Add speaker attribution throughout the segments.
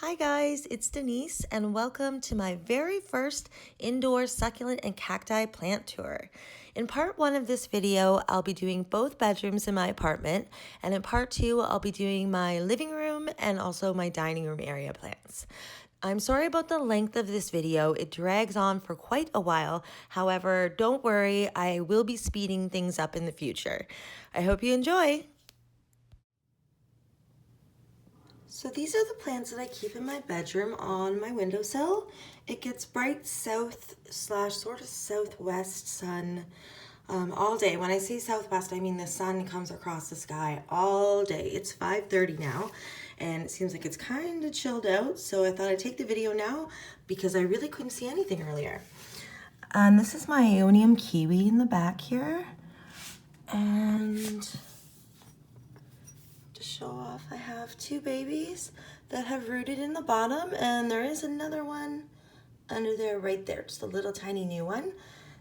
Speaker 1: Hi guys, it's Denise and welcome to my very first indoor succulent and cacti plant tour. In part one of this video, I'll be doing both bedrooms in my apartment, and in part two, I'll be doing my living room and also my dining room area plants. I'm sorry about the length of this video. It drags on for quite a while. However, don't worry, I will be speeding things up in the future. I hope you enjoy. So these are the plants that I keep in my bedroom on my windowsill. It gets bright south / sort of southwest sun all day. When I say southwest, I mean the sun comes across the sky all day. It's 5:30 now and it seems like it's kind of chilled out. So I thought I'd take the video now because I really couldn't see anything earlier. This is my Aeonium Kiwi in the back here. And show off, I have two babies that have rooted in the bottom, and there is another one under there right there, just a little tiny new one.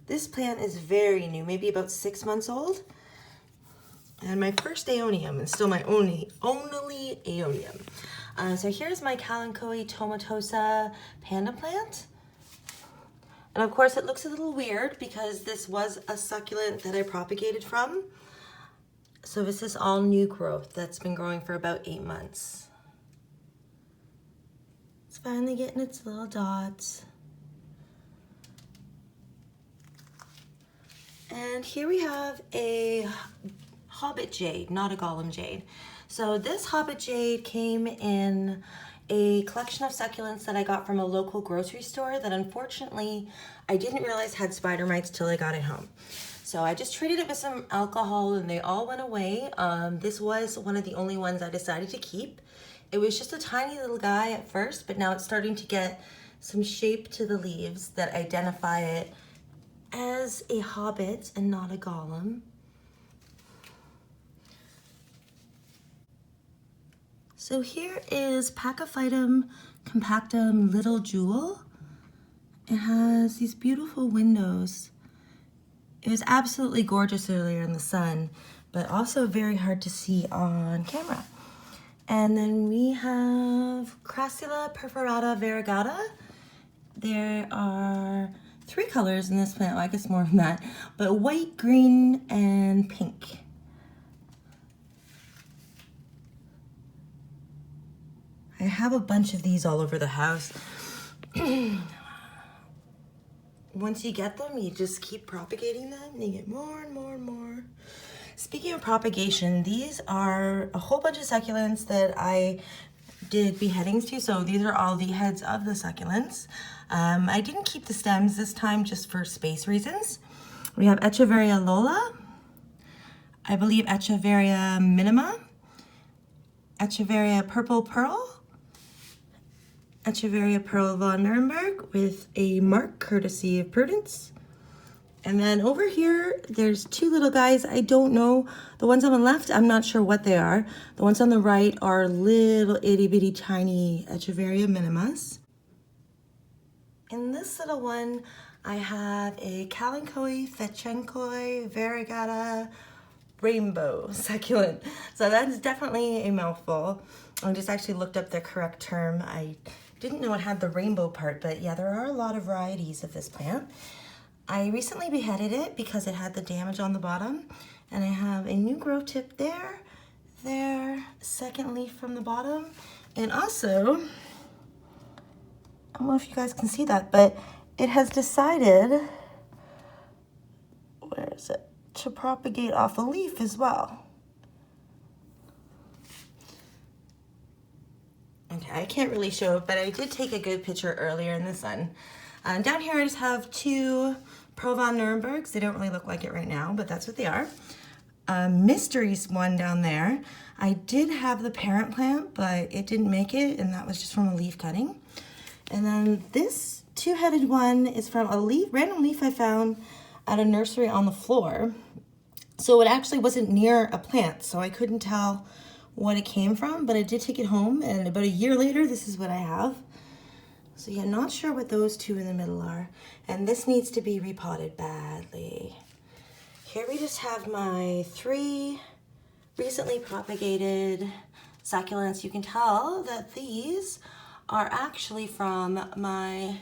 Speaker 1: This plant is very new, maybe about 6 months old, and my first Aeonium, and still my only Aeonium. So here's my Kalanchoe Tomentosa Panda plant. And of course it looks a little weird because this was a succulent that I propagated from. So this is all new growth that's been growing for about 8 months. It's finally getting its little dots. And here we have a Hobbit Jade, not a Gollum Jade. So this Hobbit Jade came in a collection of succulents that I got from a local grocery store that unfortunately I didn't realize had spider mites till I got it home. So I just treated it with some alcohol and they all went away. This was one of the only ones I decided to keep. It was just a tiny little guy at first, but now it's starting to get some shape to the leaves that identify it as a hobbit and not a golem. So here is Pachyphytum Compactum Little Jewel. It has these beautiful windows. It was absolutely gorgeous earlier in the sun, but also very hard to see on camera. And then we have Crassula, Perforata, Variegata. There are 3 colors in this plant, well, I guess more than that, but white, green, and pink. I have a bunch of these all over the house. Once you get them, you just keep propagating them and you get more and more and more. Speaking of propagation, these are a whole bunch of succulents that I did beheadings to. So these are all the heads of the succulents. I didn't keep the stems this time just for space reasons. We have Echeveria Lola, I believe Echeveria Minima, Echeveria Purple Pearl, Echeveria Pearl von Nuremberg with a mark courtesy of Prudence. And then over here, there's 2 little guys. I don't know. The ones on the left, I'm not sure what they are. The ones on the right are little itty bitty tiny Echeveria Minimas. In this little one, I have a Kalanchoe, Fedtschenkoi, Variegata, rainbow succulent. So that's definitely a mouthful. I just actually looked up the correct term. I didn't know it had the rainbow part, but yeah, there are a lot of varieties of this plant. I recently beheaded it because it had the damage on the bottom, and I have a new growth tip there, second leaf from the bottom, and also, I don't know if you guys can see that, but it has decided, where is it, to propagate off a leaf as well. Okay, I can't really show it, but I did take a good picture earlier in the sun. Down here I just have 2 Pearl von Nurembergs. They don't really look like it right now, but that's what they are. Mysteries one down there. I did have the parent plant, but it didn't make it, and that was just from a leaf cutting. And then this 2-headed one is from a random leaf I found at a nursery on the floor. So it actually wasn't near a plant, so I couldn't tell what it came from, but I did take it home, and about a year later, this is what I have. So yeah, not sure what those 2 in the middle are. And this needs to be repotted badly. Here we just have my 3 recently propagated succulents. You can tell that these are actually from my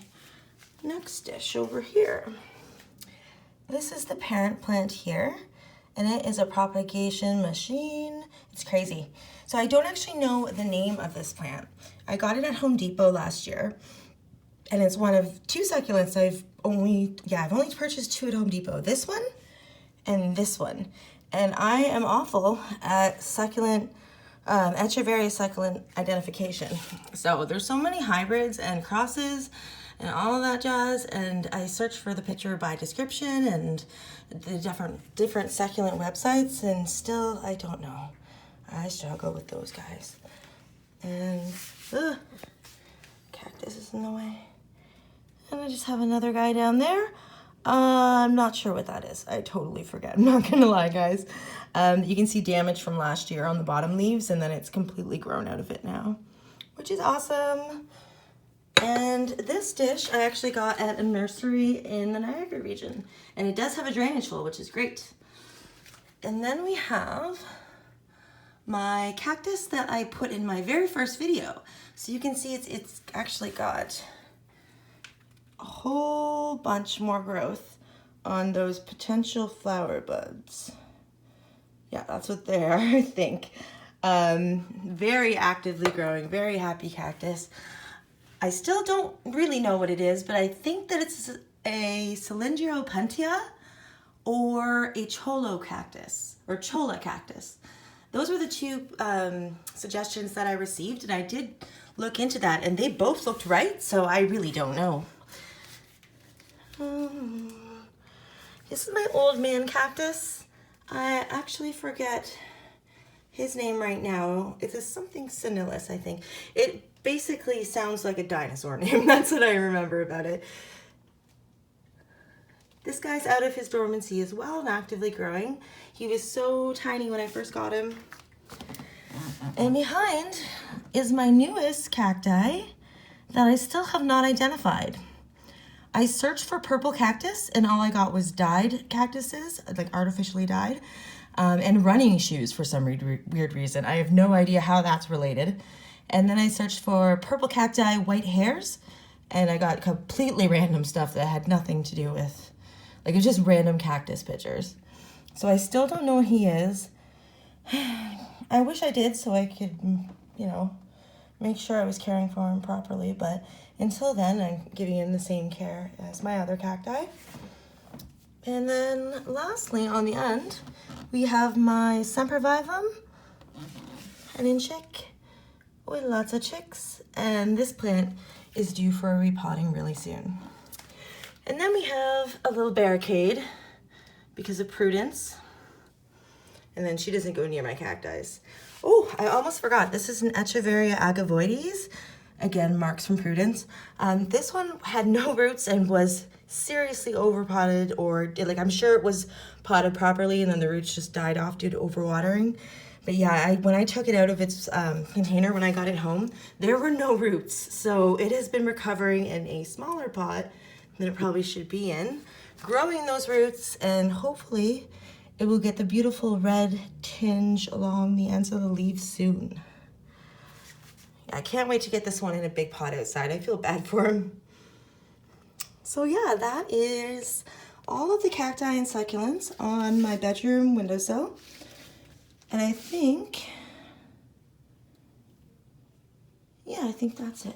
Speaker 1: next dish over here. This is the parent plant here, and it is a propagation machine. It's crazy. So I don't actually know the name of this plant. I got it at Home Depot last year, and it's one of two succulents I've only purchased two at Home Depot. This one and this one. And I am awful at succulent, Echeveria succulent identification. So there's so many hybrids and crosses and all of that jazz, and I searched for the picture by description and the different succulent websites, and still I don't know. I struggle with those guys. And cactus is in the way. And I just have another guy down there. I'm not sure what that is. I totally forget. I'm not gonna lie, guys. You can see damage from last year on the bottom leaves, and then it's completely grown out of it now, which is awesome. And this dish I actually got at a nursery in the Niagara region, and it does have a drainage flow, which is great. And then we have my cactus that I put in my very first video. So you can see it's actually got a whole bunch more growth on those potential flower buds. Yeah, that's what they are, I think. Very actively growing, very happy cactus. I still don't really know what it is, but I think that it's a Cylindropuntia or a Cholla cactus, or Cholla cactus. Those were the two suggestions that I received, and I did look into that, and they both looked right, so I really don't know. This is my old man cactus. I actually forget his name right now. It's a something senilis, I think. It basically sounds like a dinosaur name. That's what I remember about it. This guy's out of his dormancy as well and actively growing. He was so tiny when I first got him. And behind is my newest cacti that I still have not identified. I searched for purple cactus, and all I got was dyed cactuses, like artificially dyed, and running shoes for some weird reason. I have no idea how that's related. And then I searched for purple cacti, white hairs, and I got completely random stuff that had nothing to do with, like, it's just random cactus pictures. So I still don't know who he is. I wish I did so I could, you know, make sure I was caring for him properly, but until then, I'm giving him the same care as my other cacti. And then lastly, on the end, we have my Sempervivum, an in-chick with lots of chicks, and this plant is due for a repotting really soon. And then we have a little barricade because of Prudence, and then she doesn't go near my cacti. Oh, I almost forgot. This is an Echeveria Agavoides. Again, marks from Prudence. This one had no roots and was seriously overpotted, or like, I'm sure it was potted properly and then the roots just died off due to overwatering. But yeah, when I took it out of its container when I got it home, there were no roots. So it has been recovering in a smaller pot than it probably should be in, growing those roots, and hopefully it will get the beautiful red tinge along the ends of the leaves soon. I can't wait to get this one in a big pot outside. I feel bad for him. So yeah, that is all of the cacti and succulents on my bedroom windowsill. And I think, yeah, I think that's it.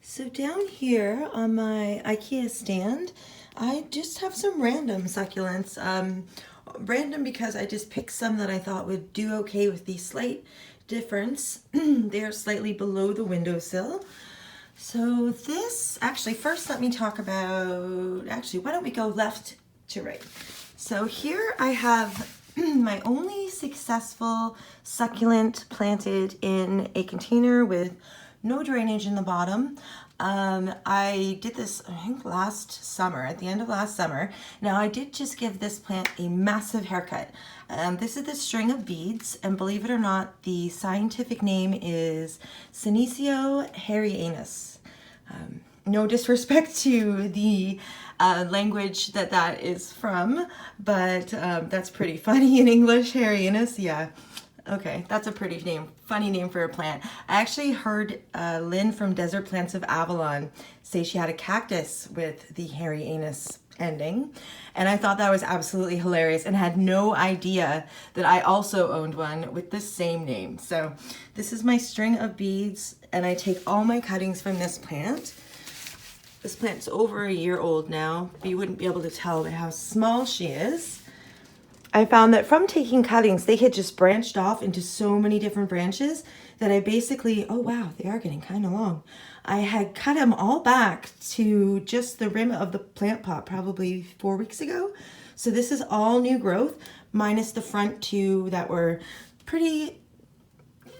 Speaker 1: So down here on my IKEA stand, I just have some random succulents. Random because I just picked some that I thought would do okay with the slight difference. They are slightly below the windowsill. So this, actually, first let me talk about, actually, why don't we go left to right? So here I have my only successful succulent planted in a container with no drainage in the bottom. I did this, I think last summer, at the end of last summer. Now I did just give this plant a massive haircut. This is the string of beads, and believe it or not, the scientific name is Senecio Herreanus. No disrespect to the language that is from, but that's pretty funny in English, Herreanus, yeah. Okay, that's a pretty name, funny name for a plant. I actually heard Lynn from Desert Plants of Avalon say she had a cactus with the Herreanus ending, and I thought that was absolutely hilarious and had no idea that I also owned one with the same name. So this is my string of beads, and I take all my cuttings from this plant. This plant's over a year old now, but you wouldn't be able to tell by how small she is. I found that from taking cuttings, they had just branched off into so many different branches that I basically, oh wow, they are getting kind of long. I had cut them all back to just the rim of the plant pot probably 4 weeks ago. So this is all new growth, minus the front two that were pretty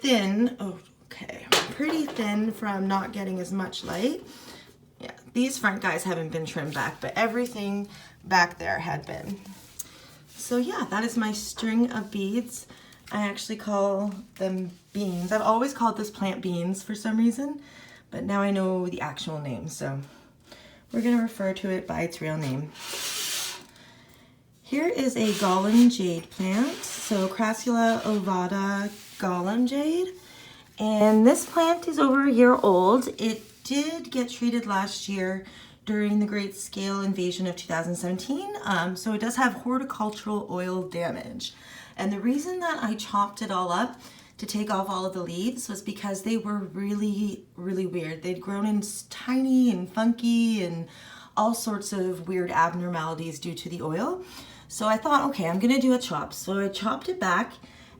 Speaker 1: thin. Oh, okay, pretty thin from not getting as much light. Yeah, these front guys haven't been trimmed back, but everything back there had been. So yeah, that is my string of beads. I actually call them beans. I've always called this plant beans for some reason, but now I know the actual name, so we're gonna refer to it by its real name. Here is a Gollum Jade plant, so Crassula ovata Gollum Jade, and this plant is over a year old. It did get treated last year during the great scale invasion of 2017, so it does have horticultural oil damage. And the reason that I chopped it all up to take off all of the leaves was because they were really, really weird. They'd grown in tiny and funky and all sorts of weird abnormalities due to the oil. So I thought, okay, I'm gonna do a chop. So I chopped it back,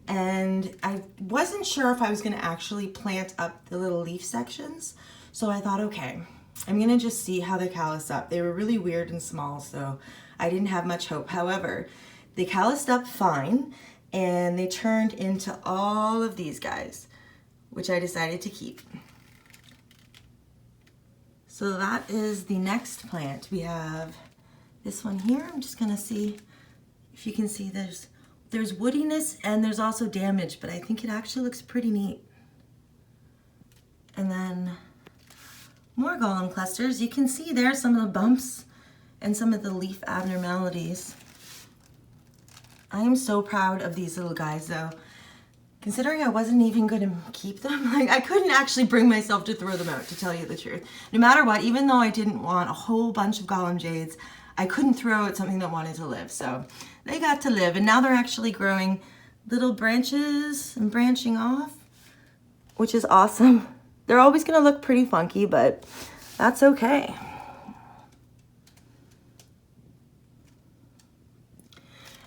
Speaker 1: and I wasn't sure if I was gonna actually plant up the little leaf sections. So I thought, okay, I'm gonna just see how they callus up. They were really weird and small, so I didn't have much hope. However, they calloused up fine, and they turned into all of these guys, which I decided to keep. So that is the next plant. We have this one here. I'm just gonna see if you can see there's woodiness and there's also damage, but I think it actually looks pretty neat. And then more Gollum clusters. You can see there some of the bumps and some of the leaf abnormalities. I am so proud of these little guys though. Considering I wasn't even going to keep them, like I couldn't actually bring myself to throw them out, to tell you the truth. No matter what, even though I didn't want a whole bunch of Gollum Jades, I couldn't throw out something that wanted to live. So they got to live, and now they're actually growing little branches and branching off, which is awesome. They're always gonna look pretty funky, but that's okay.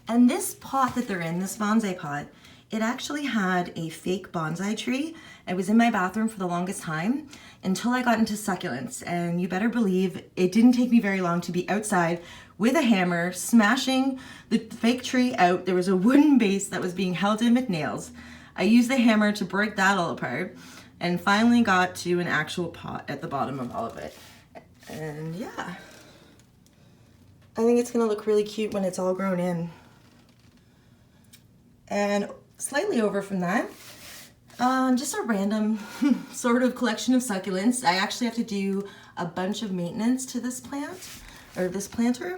Speaker 1: And this pot that they're in, this bonsai pot, it actually had a fake bonsai tree. It was in my bathroom for the longest time until I got into succulents. And you better believe it didn't take me very long to be outside with a hammer, smashing the fake tree out. There was a wooden base that was being held in with nails. I used the hammer to break that all apart, and finally got to an actual pot at the bottom of all of it. And yeah, I think it's gonna look really cute when it's all grown in. And slightly over from that, just a random sort of collection of succulents. I actually have to do a bunch of maintenance to this plant, or this planter.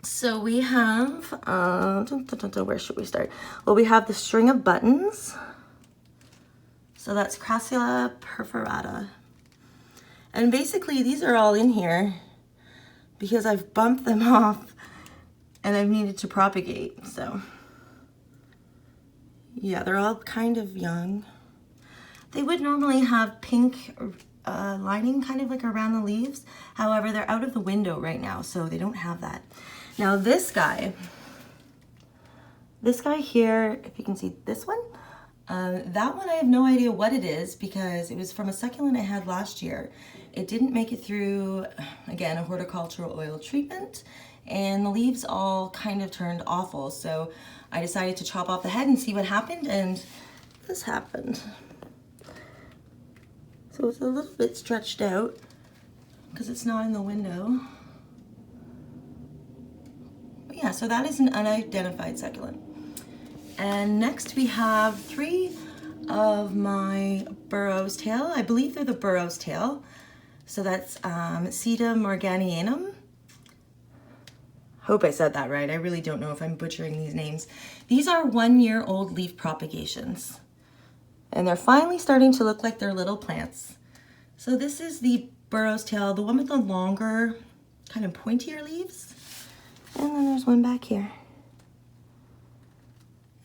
Speaker 1: So we have, where should we start? Well, we have the string of buttons. So that's Crassula Perforata. And basically these are all in here because I've bumped them off and I've needed to propagate, so. Yeah, they're all kind of young. They would normally have pink lining kind of like around the leaves. However, they're out of the window right now, so they don't have that. Now this guy here, if you can see this one, That one I have no idea what it is because it was from a succulent I had last year. It didn't make it through, again, a horticultural oil treatment, and the leaves all kind of turned awful. So I decided to chop off the head and see what happened, and this happened. So it's a little bit stretched out because it's not in the window. But yeah, so that is an unidentified succulent. And next we have 3 of my Burrows tail. I believe they're the Burrows tail. So that's Sedum Morganianum. Hope I said that right. I really don't know if I'm butchering these names. These are 1-year-old leaf propagations. And they're finally starting to look like they're little plants. So this is the Burrows tail, the one with the longer, kind of pointier leaves. And then there's one back here.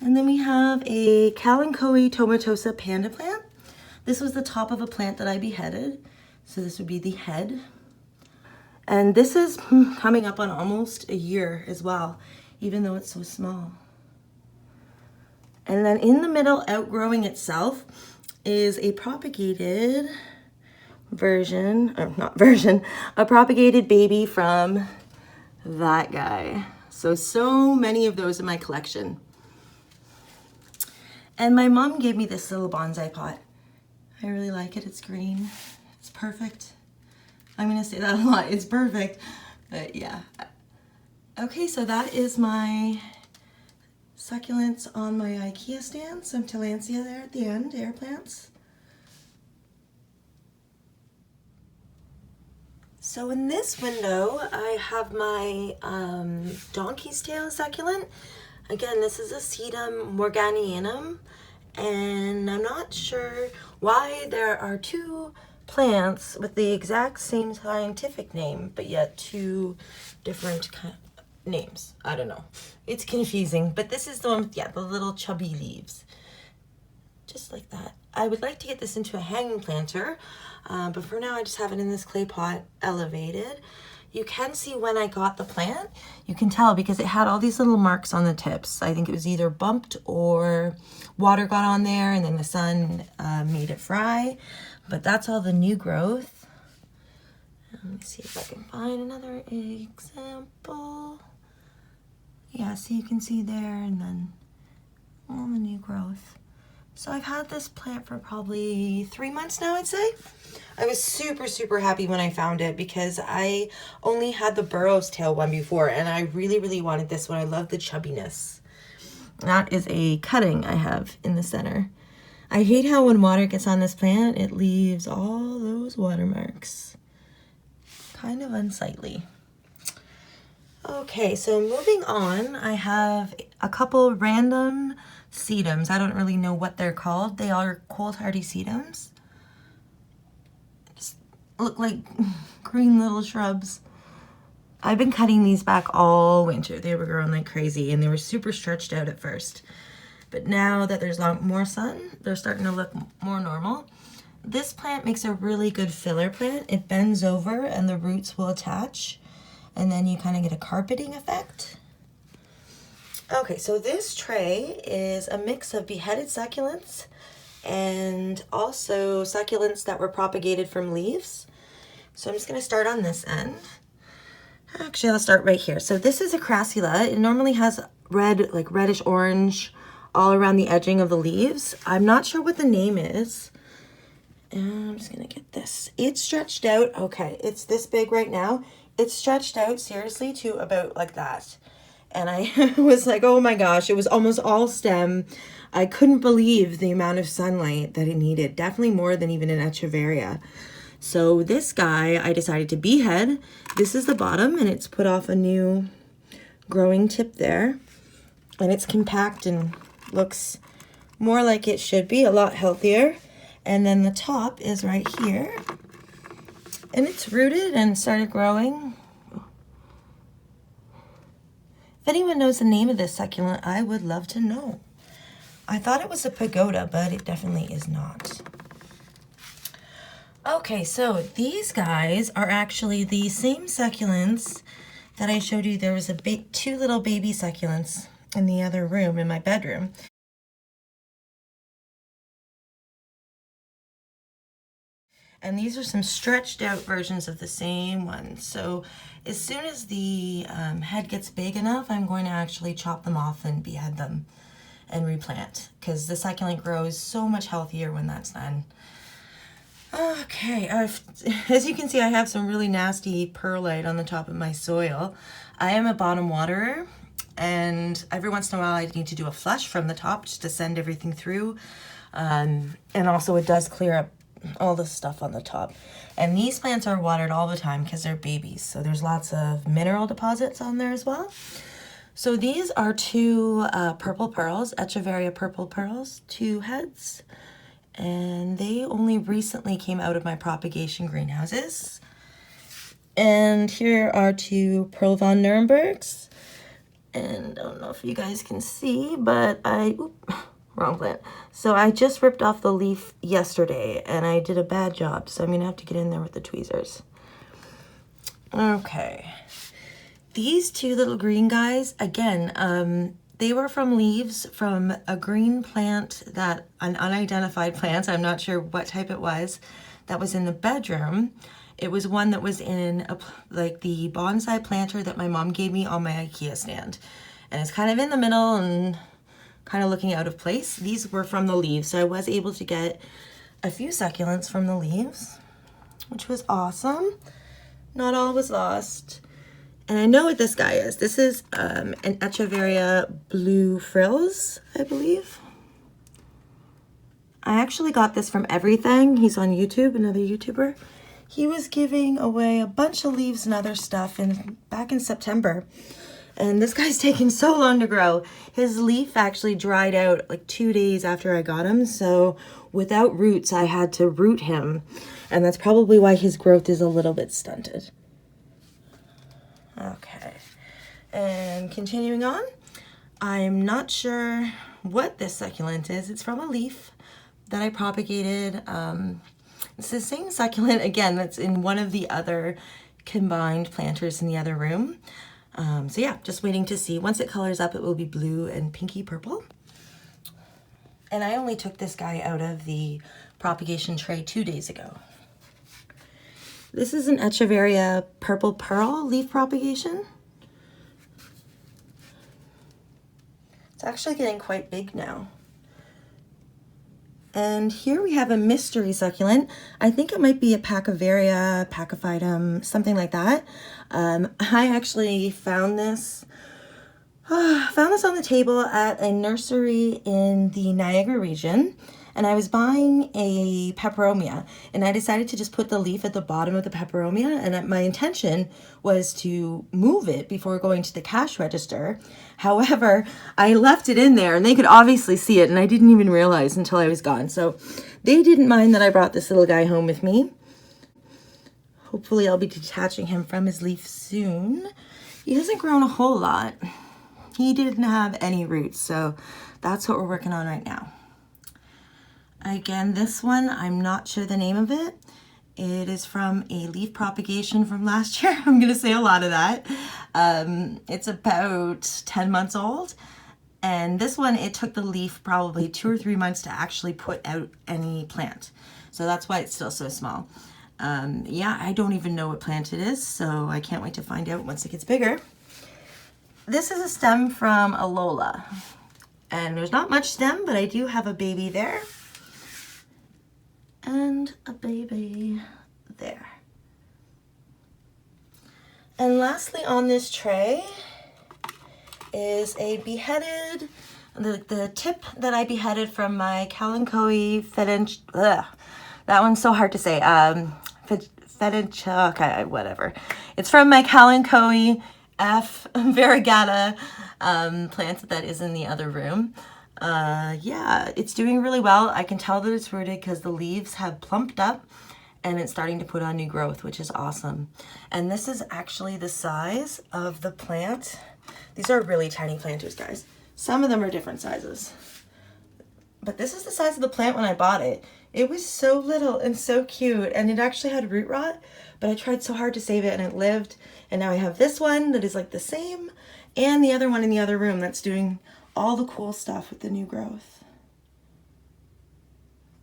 Speaker 1: And then we have a Kalanchoe Tomentosa Panda plant. This was the top of a plant that I beheaded. So this would be the head. And this is coming up on almost a year as well, even though it's so small. And then in the middle, outgrowing itself, is a propagated version, or not version, a propagated baby from that guy. So many of those in my collection. And my mom gave me this little bonsai pot. I really like it. It's green. It's perfect. I'm gonna say that a lot. It's perfect. But yeah. Okay, so that is my succulents on my IKEA stand. Some tillandsia there at the end, air plants. So in this window, I have my donkey's tail succulent. Again, this is a Sedum Morganianum, and I'm not sure why there are 2 plants with the exact same scientific name, but yet 2 different names. I don't know. It's confusing, but this is the one with, yeah, the little chubby leaves. Just like that. I would like to get this into a hanging planter, but for now I just have it in this clay pot elevated. You can see when I got the plant, you can tell because it had all these little marks on the tips. I think it was either bumped or water got on there and then the sun made it fry. But that's all the new growth. Let me see if I can find another example. Yeah, so you can see there and then all the new growth. So I've had this plant for probably 3 months now, I'd say. I was super happy when I found it because I only had the Burrows tail one before and I really wanted this one. I love the chubbiness. That is a cutting I have in the center. I hate how when water gets on this plant, it leaves all those watermarks. Kind of unsightly. Okay, so moving on, I have a couple random sedums. I don't really know what they're called. They are cold hardy sedums. Just look like green little shrubs. I've been cutting these back all winter. They were growing like crazy and they were super stretched out at first. But now that there's more sun, they're starting to look more normal. This plant makes a really good filler plant. It bends over and the roots will attach. And then you kind of get a carpeting effect. Okay, so this tray is a mix of beheaded succulents and also succulents that were propagated from leaves. So I'm just going to start on this end. Actually, I'll start right here. So this is a Crassula. It normally has red, like reddish orange all around the edging of the leaves. I'm not sure what the name is. And I'm just going to get this. It's stretched out. Okay, it's this big right now. It's stretched out seriously to about like that. And I was like, oh my gosh, it was almost all stem. I couldn't believe the amount of sunlight that it needed. Definitely more than even an Echeveria. So this guy, I decided to behead. This is the bottom and it's put off a new growing tip there. And it's compact and looks more like it should be, a lot healthier. And then the top is right here. And it's rooted and started growing. If anyone knows the name of this succulent, I would love to know. I thought it was a pagoda, but it definitely is not. Okay, so these guys are actually the same succulents that I showed you. There was 2 little baby succulents in the other room, in my bedroom. And these are some stretched out versions of the same one. So as soon as the head gets big enough, I'm going to actually chop them off and behead them and replant, because the succulent grows so much healthier when that's done. Okay, as you can see, I have some really nasty perlite on the top of my soil. I am a bottom waterer, and every once in a while I need to do a flush from the top just to send everything through. And also it does clear up all the stuff on the top. And these plants are watered all the time because they're babies, so there's lots of mineral deposits on there as well. So these are two purple pearls, Echeveria purple pearls, 2 heads, and they only recently came out of my propagation greenhouses. And here are 2 Pearl von Nurembergs, and I don't know if you guys can see, but wrong plant. So I just ripped off the leaf yesterday and I did a bad job, so I'm gonna have to get in there with the tweezers. Okay, these 2 little green guys, again, they were from leaves from a green plant, that an unidentified plant, I'm not sure what type it was, that was in the bedroom. It was one that was in like the bonsai planter that my mom gave me on my IKEA stand, and it's kind of in the middle and kind of looking out of place. These were from the leaves, so I was able to get a few succulents from the leaves, which was awesome. Not all was lost. And I know what this guy is. This is an Echeveria blue frills, I believe. I actually got this from Everything. He's on YouTube, another YouTuber. He was giving away a bunch of leaves and other stuff back in September. And this guy's taking so long to grow. His leaf actually dried out like 2 days after I got him. So without roots, I had to root him. And that's probably why his growth is a little bit stunted. Okay. And continuing on, I'm not sure what this succulent is. It's from a leaf that I propagated. It's the same succulent, again, that's in one of the other combined planters in the other room. So yeah, just waiting to see. Once it colors up, it will be blue and pinky purple. And I only took this guy out of the propagation tray 2 days ago. This is an Echeveria purple pearl leaf propagation. It's actually getting quite big now. And here we have a mystery succulent. I think it might be a Pachyphytum, Pachyphytum, something like that. I actually found this on the table at a nursery in the Niagara region, and I was buying a peperomia, and I decided to just put the leaf at the bottom of the peperomia, and my intention was to move it before going to the cash register. However, I left it in there and they could obviously see it, and I didn't even realize until I was gone. So they didn't mind that I brought this little guy home with me. Hopefully I'll be detaching him from his leaf soon. He hasn't grown a whole lot. He didn't have any roots, so that's what we're working on right now. Again, this one, I'm not sure the name of it. It is from a leaf propagation from last year. I'm gonna say a lot of that. It's about 10 months old. And this one, it took the leaf probably 2 or 3 months to actually put out any plant. So that's why it's still so small. Yeah, I don't even know what plant it is, so I can't wait to find out once it gets bigger. This is a stem from a Lola. And there's not much stem, but I do have a baby there. And a baby there. And lastly on this tray is a beheaded, the tip that I beheaded from my Kalanchoe Fedtschenkoi, that one's so hard to say, Fedtschenkoi, whatever. It's from my Kalanchoe Variegata plant that is in the other room. Yeah, it's doing really well. I can tell that it's rooted because the leaves have plumped up and it's starting to put on new growth, which is awesome. And this is actually the size of the plant. These are really tiny planters, guys. Some of them are different sizes. But this is the size of the plant when I bought it. It was so little and so cute, and it actually had root rot, but I tried so hard to save it and it lived. And now I have this one that is like the same, and the other one in the other room that's doing all the cool stuff with the new growth.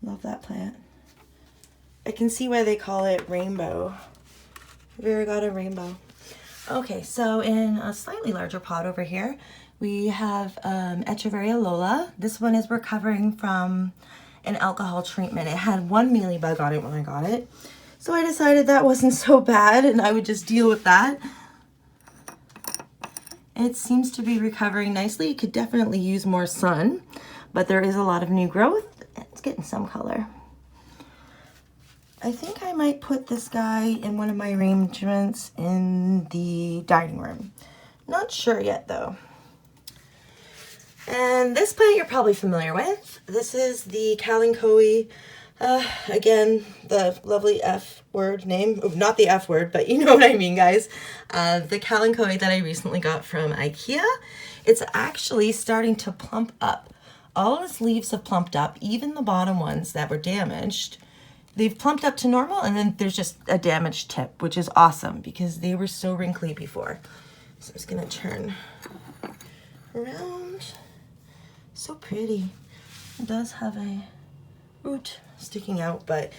Speaker 1: Love that plant. I can see why they call it rainbow. Variegata rainbow. Okay, so in a slightly larger pot over here, we have Echeveria Lola. This one is recovering from an alcohol treatment. It had one mealybug on it when I got it. So I decided that wasn't so bad and I would just deal with that. It seems to be recovering nicely. It could definitely use more sun, but there is a lot of new growth. It's getting some color. I think I might put this guy in one of my arrangements in the dining room. Not sure yet though. And this plant you're probably familiar with. This is the Kalanchoe. Again, the lovely F word name. Oh, not the F word, but you know what I mean, guys. The Kalanchoe that I recently got from IKEA. It's actually starting to plump up. All its leaves have plumped up, even the bottom ones that were damaged. They've plumped up to normal, and then there's just a damaged tip, which is awesome because they were so wrinkly before. So I'm just gonna turn around. So pretty. It does have a root sticking out, but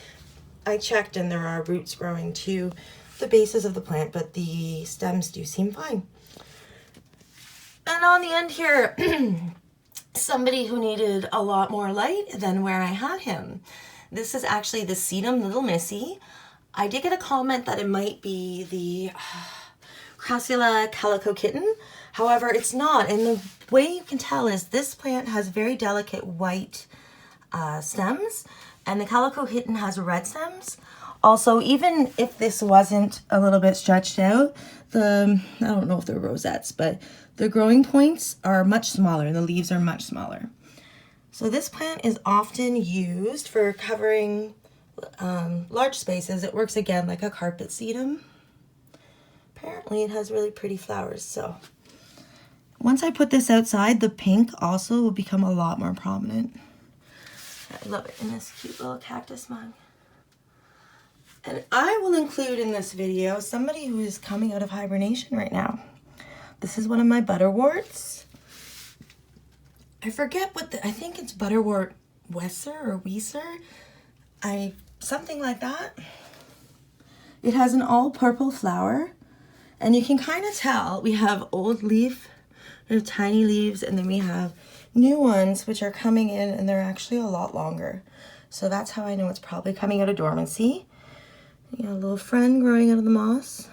Speaker 1: I checked and there are roots growing to the bases of the plant, but the stems do seem fine. And on the end here, somebody who needed a lot more light than where I had him. This is actually the Sedum Little Missy. I did get a comment that it might be the Crassula calico kitten. However, it's not. And the way you can tell is this plant has very delicate white stems, and the calico kitten has red stems. Also, even if this wasn't a little bit stretched out, I don't know if they're rosettes, but the growing points are much smaller and the leaves are much smaller. So this plant is often used for covering large spaces. It works again like a carpet sedum. Apparently it has really pretty flowers. So once I put this outside, the pink also will become a lot more prominent. I love it in this cute little cactus mug. And I will include in this video somebody who is coming out of hibernation right now. This is one of my butterworts. I forget what I think it's Butterwort Wesser or Weiser. Something like that. It has an all purple flower, and you can kind of tell we have old leaf, there's tiny leaves, and then we have new ones which are coming in and they're actually a lot longer. So that's how I know it's probably coming out of dormancy. You got a little friend growing out of the moss.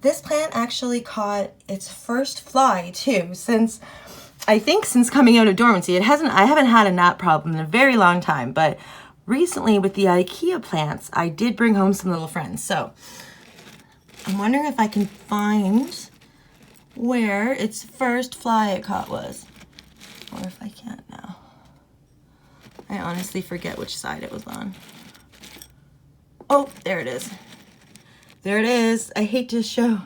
Speaker 1: This plant actually caught its first fly too, since coming out of dormancy. I haven't had a gnat problem in a very long time, but recently with the IKEA plants, I did bring home some little friends. So I'm wondering if I can find where its first fly it caught was, or if I can't now. I honestly forget which side it was on. Oh, there it is. There it is. I hate to show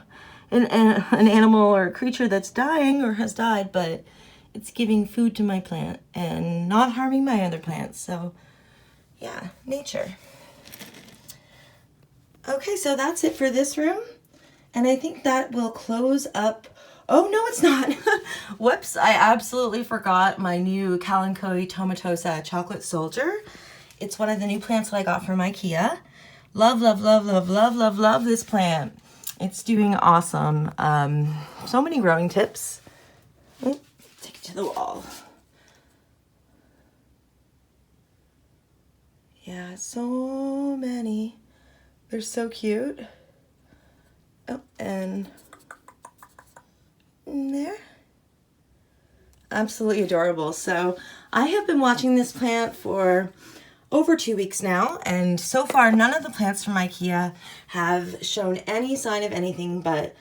Speaker 1: an animal or a creature that's dying or has died, but it's giving food to my plant and not harming my other plants. So yeah, nature. Okay, so that's it for this room. And I think that will close up. Oh, no, it's not. Whoops, I absolutely forgot my new Kalanchoe Tomentosa Chocolate Soldier. It's one of the new plants that I got from IKEA. Love, love, love, love, love, love, love this plant. It's doing awesome. So many growing tips. Take it to the wall. Yeah, so many. They're so cute. Oh, and there. Absolutely adorable. So I have been watching this plant for over 2 weeks now, and so far none of the plants from IKEA have shown any sign of anything but,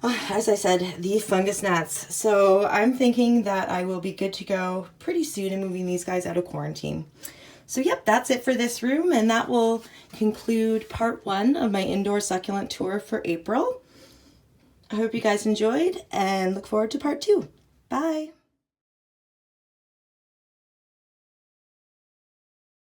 Speaker 1: as I said, the fungus gnats. So I'm thinking that I will be good to go pretty soon in moving these guys out of quarantine. So yep, that's it for this room, and that will conclude part 1 of my indoor succulent tour for April. I hope you guys enjoyed and look forward to part 2. Bye!